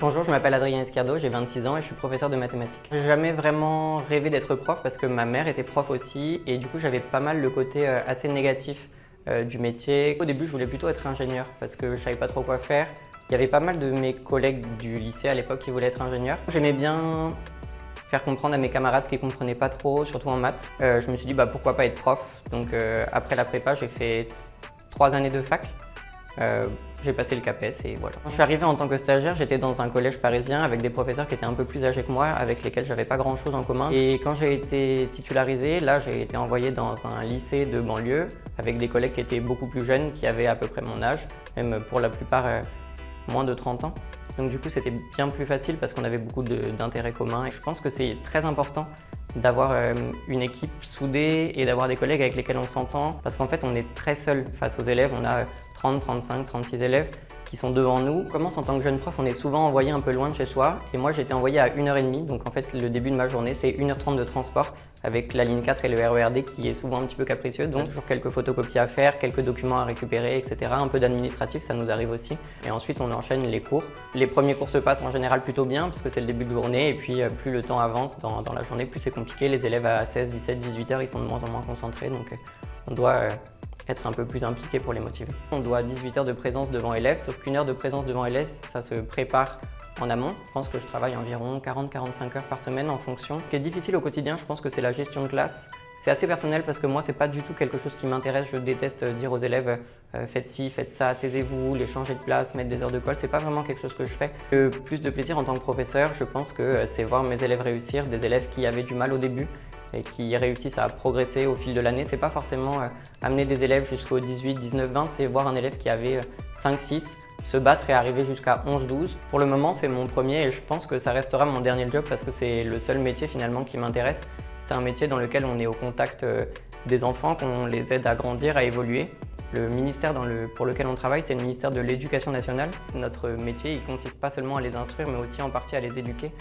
Bonjour, je m'appelle Adrien Esquerdo, j'ai 26 ans et je suis professeur de mathématiques. J'ai jamais vraiment rêvé d'être prof parce que ma mère était prof aussi et du coup j'avais pas mal le côté assez négatif du métier. Au début je voulais plutôt être ingénieur parce que je savais pas trop quoi faire. Il y avait pas mal de mes collègues du lycée à l'époque qui voulaient être ingénieurs. J'aimais bien faire comprendre à mes camarades ce qu'ils comprenaient pas trop, surtout en maths. Je me suis dit pourquoi pas être prof. Donc après la prépa j'ai fait 3 années de fac. J'ai passé le CAPES et voilà. Quand je suis arrivé en tant que stagiaire, j'étais dans un collège parisien avec des professeurs qui étaient un peu plus âgés que moi, avec lesquels j'avais pas grand chose en commun. Et quand j'ai été titularisé, là j'ai été envoyé dans un lycée de banlieue avec des collègues qui étaient beaucoup plus jeunes, qui avaient à peu près mon âge, même pour la plupart moins de 30 ans. Donc du coup c'était bien plus facile parce qu'on avait beaucoup d'intérêts communs et je pense que c'est très important d'avoir une équipe soudée et d'avoir des collègues avec lesquels on s'entend parce qu'en fait on est très seul face aux élèves, on a 30, 35, 36 élèves qui sont devant nous. On commence en tant que jeune prof, on est souvent envoyé un peu loin de chez soi et moi j'ai été envoyé à 1h30, donc en fait le début de ma journée c'est 1h30 de transport avec la ligne 4 et le RERD qui est souvent un petit peu capricieux, donc toujours quelques photocopies à faire, quelques documents à récupérer, etc. Un peu d'administratif, ça nous arrive aussi. Et ensuite on enchaîne les cours. Les premiers cours se passent en général plutôt bien parce que c'est le début de journée et puis plus le temps avance dans la journée, plus c'est compliqué. Les élèves à 16, 17, 18 heures, ils sont de moins en moins concentrés, donc on doit être un peu plus impliqué pour les motiver. On doit 18 heures de présence devant élèves, sauf qu'une heure de présence devant élèves, ça se prépare en amont. Je pense que je travaille environ 40-45 heures par semaine en fonction. Ce qui est difficile au quotidien, je pense que c'est la gestion de classe. C'est assez personnel parce que moi, c'est pas du tout quelque chose qui m'intéresse. Je déteste dire aux élèves faites ci, faites ça, taisez-vous, les changer de place, mettre des heures de colle. C'est pas vraiment quelque chose que je fais. Le plus de plaisir en tant que professeur, je pense que c'est voir mes élèves réussir, des élèves qui avaient du mal au début et qui réussissent à progresser au fil de l'année. C'est pas forcément amener des élèves jusqu'au 18, 19, 20, c'est voir un élève qui avait 5, 6, se battre et arriver jusqu'à 11-12. Pour le moment, c'est mon premier et je pense que ça restera mon dernier job parce que c'est le seul métier finalement qui m'intéresse. C'est un métier dans lequel on est au contact des enfants, qu'on les aide à grandir, à évoluer. Le ministère pour lequel on travaille, c'est le ministère de l'Éducation nationale. Notre métier, il consiste pas seulement à les instruire, mais aussi en partie à les éduquer.